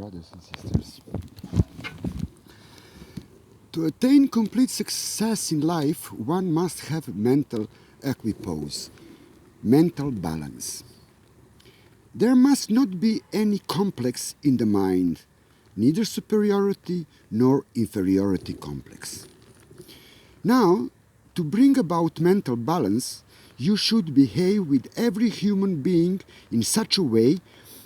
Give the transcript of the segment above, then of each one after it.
brothers and sisters. To attain complete success in life, one must have mental equipoise, mental balance. There must not be any complex in the mind, neither superiority nor inferiority complex. Now, to bring about mental balance, you should behave with every human being in such a way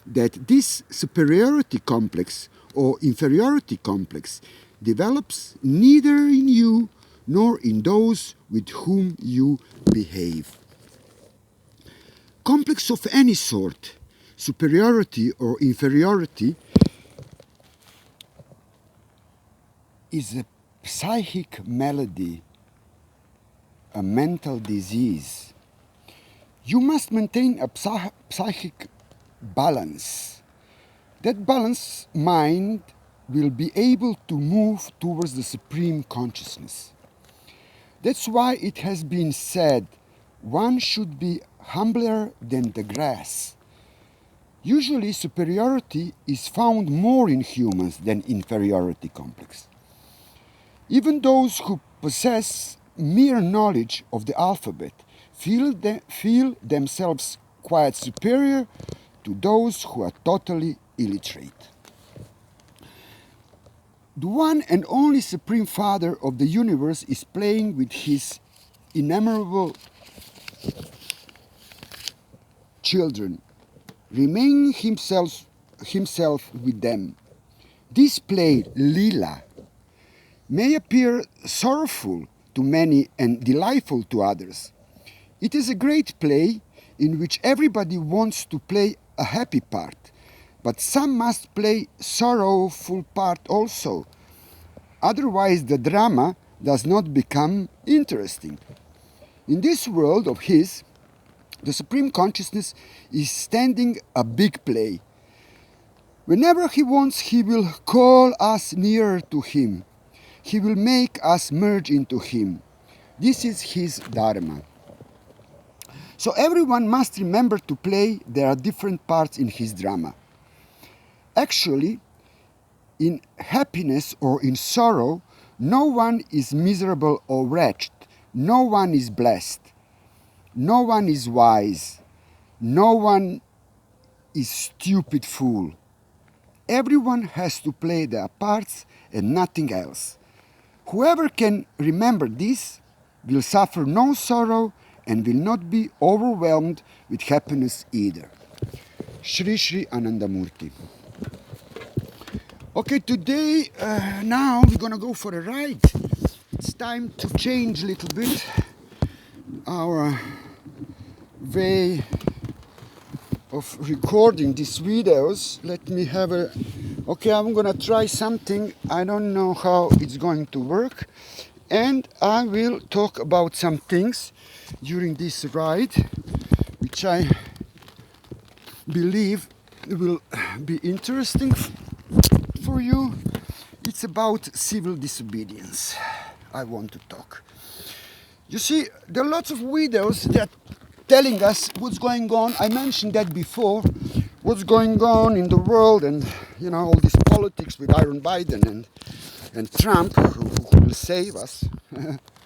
that this superiority complex or inferiority complex develops neither in you nor in those with whom you behave. Complex of any sort, superiority or inferiority, is a psychic malady, a mental disease. You must maintain a psychic balance. That balanced mind will be able to move towards the supreme consciousness. That's why it has been said, one should be humbler than the grass. Usually superiority is found more in humans than inferiority complex. Even those who possess mere knowledge of the alphabet feel themselves quite superior to those who are totally illiterate. The one and only Supreme Father of the universe is playing with his innumerable children, remaining himself with them. This play, Lila, may appear sorrowful to many and delightful to others. It is a great play in which everybody wants to play a happy part, but some must play sorrowful part also. Otherwise the drama does not become interesting. In this world of his, the Supreme Consciousness is standing a big play. Whenever he wants, he will call us nearer to him. He will make us merge into him. This is his Dharma. So everyone must remember to play there are different parts in his drama. Actually, in happiness or in sorrow, no one is miserable or wretched. No one is blessed. No one is wise. No one is stupid fool. Everyone has to play their parts and nothing else. Whoever can remember this will suffer no sorrow and will not be overwhelmed with happiness either. Shri Shri Anandamurti. Okay, today, now we're gonna go for a ride. It's time to change a little bit our way of recording these videos. Let me have a... Okay, I'm gonna try something. I don't know how it's going to work. And I will talk about some things during this ride, which I believe will be interesting for you. It's about civil disobedience. I want to talk. You see, there are lots of videos that telling us what's going on. I mentioned that before. What's going on in the world, and you know, all this politics with Iron Biden and Trump, who will save us.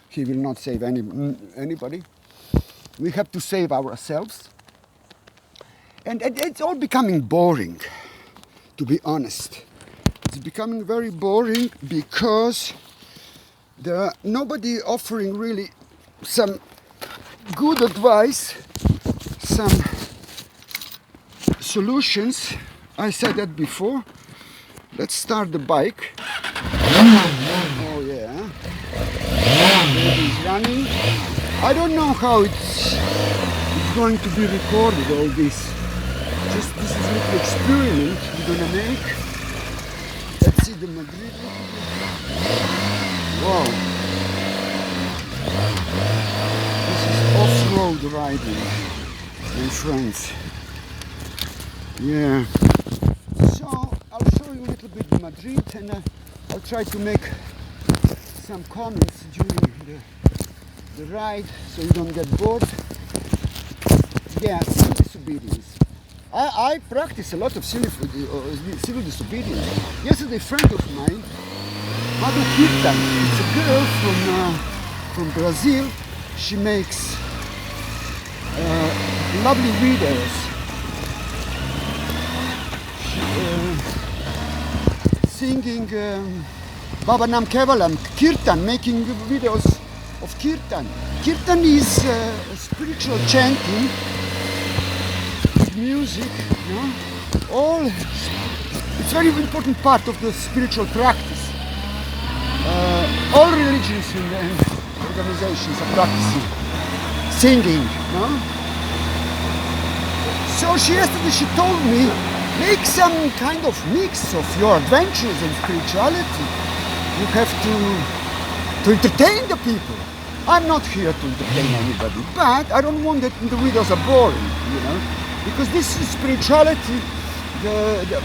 He will not save anybody. We have to save ourselves. And it's all becoming boring, to be honest. It's becoming very boring because there are nobody offering really some good advice, some solutions. I said that before. Let's start the bike. Oh yeah. Baby's running. I don't know how it's going to be recorded, all this. Just this is a little experiment we're gonna make. Let's see the Madrid. Wow. This is off-road riding, my friends. Yeah. So I'll show you a little bit Madrid, and I'll try to make some comments during the ride so you don't get bored. Yeah, civil disobedience. I practice a lot of civil disobedience. Yesterday, a friend of mine, Madu Kirtan, it's a girl from Brazil. She makes lovely videos. Singing Baba Nam Kevalam, Kirtan, making videos of Kirtan. Kirtan is spiritual chanting, music, you know, it's very important part of the spiritual practice. All religions and organizations are practicing singing, you know? So yesterday she told me, make some kind of mix of your adventures and spirituality. You have to entertain the people. I'm not here to entertain anybody, but I don't want that the videos are boring, you know, because this is spirituality, the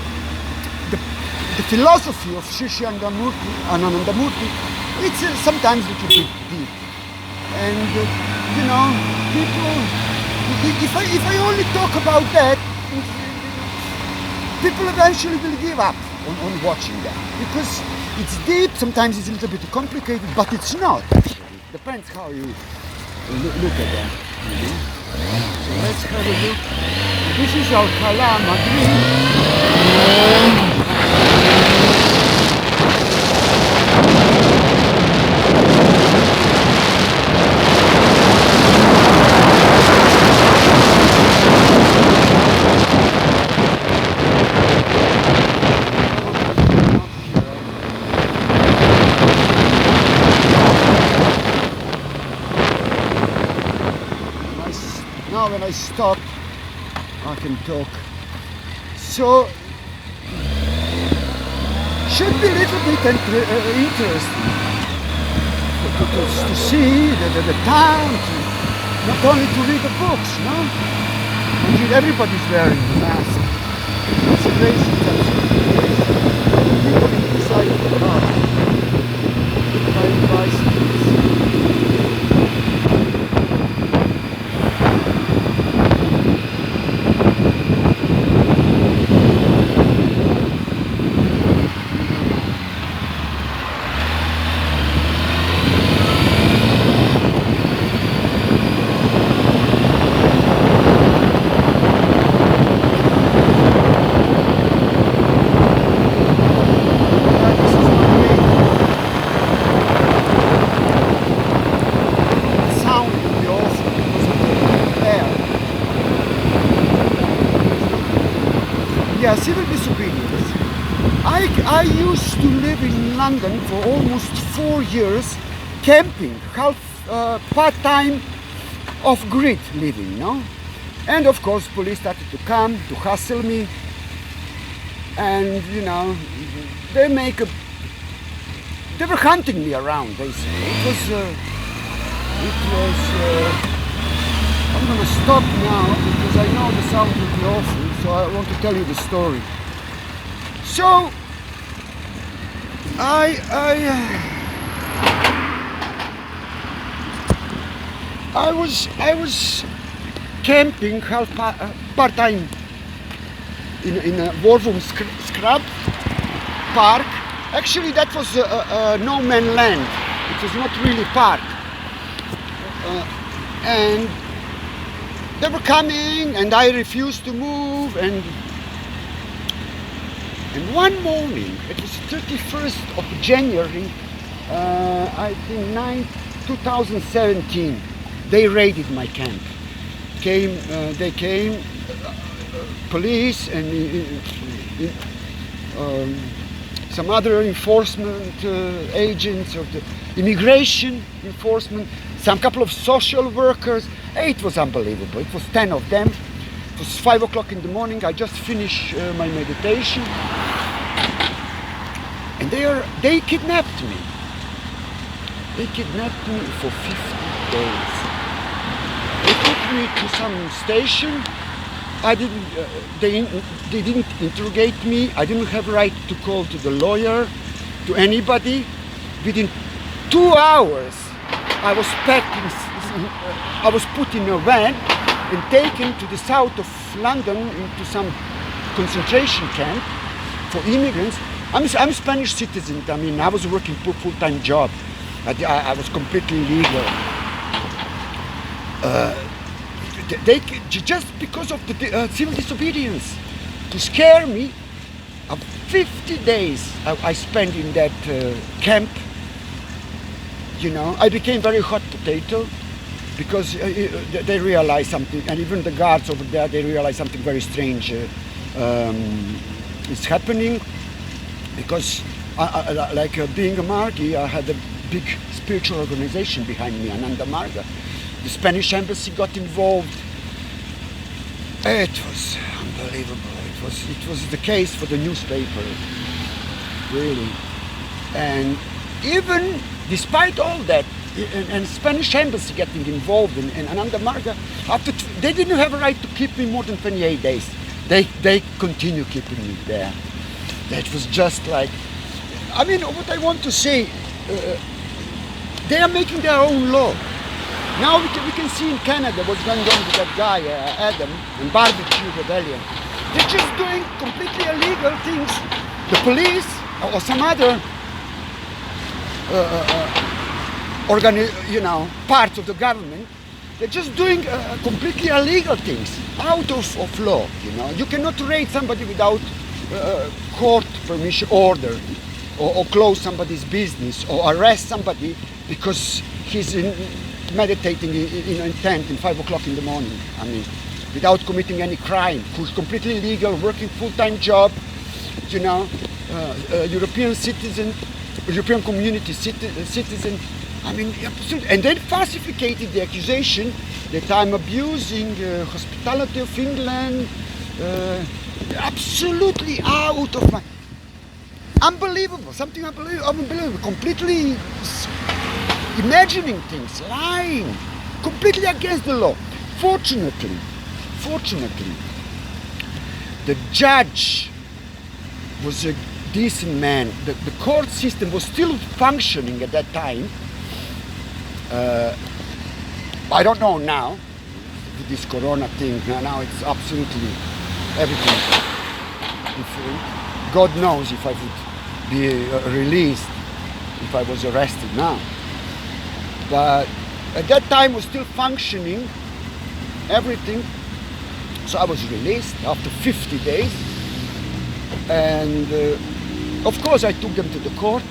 philosophy of Anandamurti, it's sometimes a little bit deep. And, you know, people, if I only talk about that, people eventually will give up on watching that, because it's deep, sometimes it's a little bit complicated, but it's not actually. It depends how you look at that. You know? So let's have a look. This is Alcalá, Madrid. Now when I stop, I can talk. So, should be a little bit interesting to see the town, not only to read the books, no? Indeed, everybody's wearing the mask. It's crazy, people inside the car, riding bicycles. Yeah, civil disobedience. I used to live in London for almost 4 years, camping, part-time off-grid living, no? And of course, police started to come to hustle me, and you know, they were hunting me around. Basically, I'm gonna stop now because I know the sound will be awful, so I want to tell you the story. So I was camping part-time in a Warfum Scrub Park. Actually, that was no man land. It was not really park. And they were coming, and I refused to move. And one morning, it was 31st of January, I think 2017, they raided my camp. They came, police and some other enforcement agents of the immigration enforcement, some couple of social workers. It was unbelievable. It was 10 of them. It was 5 o'clock in the morning. I just finished my meditation, and they kidnapped me. They kidnapped me for 50 days. They took me to some station. They didn't interrogate me. I didn't have right to call to the lawyer, to anybody. Within 2 hours, I was put in a van and taken to the south of London into some concentration camp for immigrants. I'm a Spanish citizen. I mean, I was working full-time job. I was completely legal. They just because of the civil disobedience, to scare me. 50 days I spent in that camp. You know, I became very hot potato because they realized something, and even the guards over there, they realized something very strange is happening. Because being a Margi, I had a big spiritual organization behind me, Ananda Marga. The Spanish embassy got involved. It was unbelievable. It was the case for the newspaper, really. And even despite all that, and Spanish embassy getting involved in Ananda Marga, they didn't have a right to keep me more than 28 days. They continue keeping me there. That was just like, I mean, what I want to say, they are making their own law. Now we can see in Canada what's going on with that guy, Adam, and Barbecue Rebellion. They're just doing completely illegal things. The police or some other parts of the government, they're just doing completely illegal things out of law. You know, you cannot raid somebody without court permission order, or close somebody's business, or arrest somebody because he's meditating in intent in 5 o'clock in the morning. I mean, without committing any crime, who's completely legal, working full-time job, you know, European citizen, European community citizen. I mean, absolutely. And then falsificated the accusation that I'm abusing hospitality of England. Absolutely out of my... Unbelievable, something unbelievable, completely imagining things, lying, completely against the law. Fortunately, the judge was a decent man. The court system was still functioning at that time. I don't know now, with this corona thing, now it's absolutely everything different. God knows if I would be released if I was arrested now. But at that time was still functioning, everything. So I was released after 50 days. And of course I took them to the court.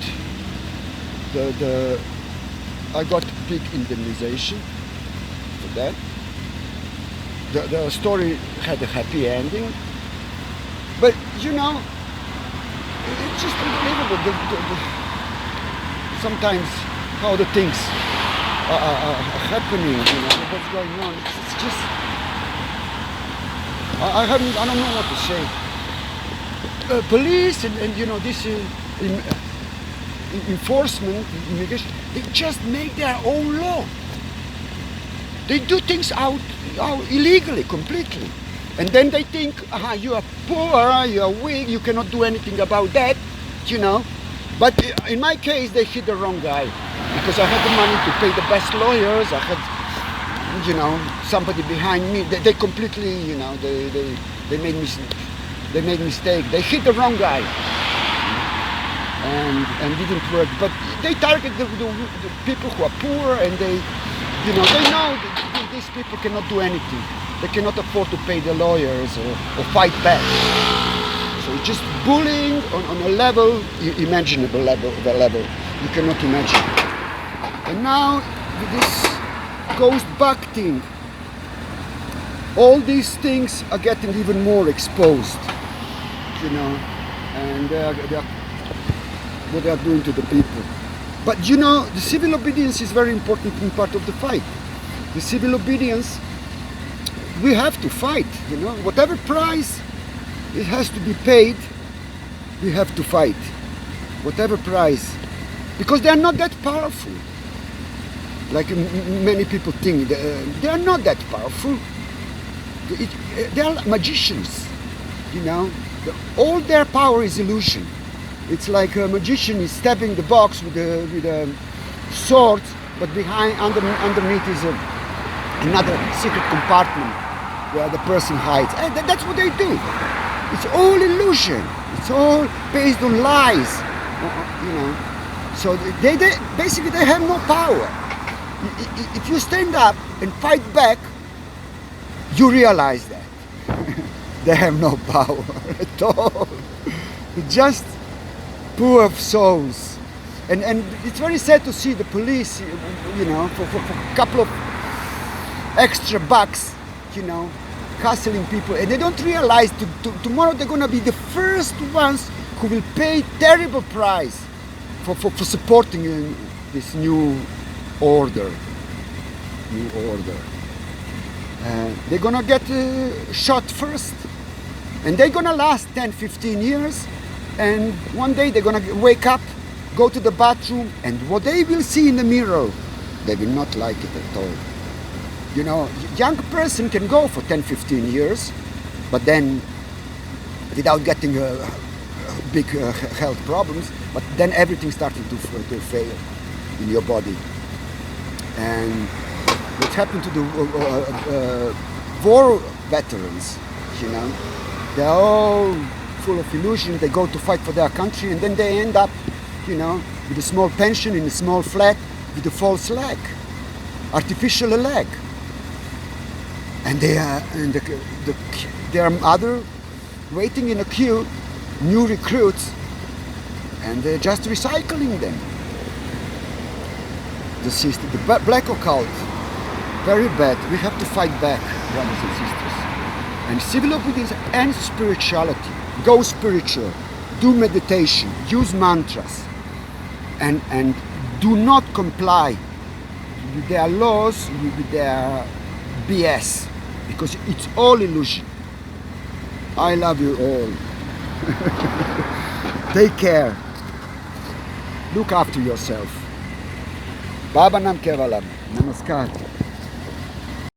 I got big indemnization for that. The story had a happy ending. But you know, it's just unbelievable. Sometimes how the things are happening, you know, what's going on. It's just, I don't know what to say. Police and you know, this enforcement, immigration, they just make their own law. They do things out illegally, completely. And then they think, you are poor, you are weak, you cannot do anything about that, you know. But in my case, they hit the wrong guy. Because I had the money to pay the best lawyers, I had, you know, somebody behind me. They completely, you know, they made mistake. They hit the wrong guy. And didn't work. But they target the people who are poor, and they, you know, they know that these people cannot do anything. They cannot afford to pay the lawyers or fight back. So it's just bullying on a level, imaginable level, you cannot imagine. And now with this ghost bug thing, all these things are getting even more exposed, you know, and what they are doing to the people. But you know, the civil obedience is very important part of the fight. The civil obedience, we have to fight, you know, whatever price it has to be paid, we have to fight, whatever price, because they are not that powerful, like many people think. They are not that powerful. They are magicians, you know. All their power is illusion. It's like a magician is stabbing the box with a sword, but underneath is another secret compartment. where the person hides. And that's what they do. It's all illusion. It's all based on lies. You know. So they basically they have no power. If you stand up and fight back, you realize that they have no power at all. Just poor souls. And it's very sad to see the police, you know, for a couple of extra bucks, you know, castling people. And they don't realize tomorrow they're going to be the first ones who will pay terrible price for supporting this new order. They're going to get shot first. And they're going to last 10, 15 years. And one day they're going to wake up, go to the bathroom, and what they will see in the mirror, they will not like it at all. You know, young person can go for 10, 15 years, but then without getting big health problems, but then everything starting to fail in your body. And what happened to the war veterans, you know, they're all full of illusion. They go to fight for their country, and then they end up, you know, with a small pension in a small flat with a false leg, artificial leg. And their mother waiting in a queue, new recruits, and they're just recycling them. The system, the black occult, very bad. We have to fight back, brothers and sisters. And civil obedience and spirituality. Go spiritual, do meditation, use mantras, and do not comply with their laws, with their BS, because it's all illusion. I love you all. Take care. Look after yourself. Baba Nam Kevalam. Namaskar.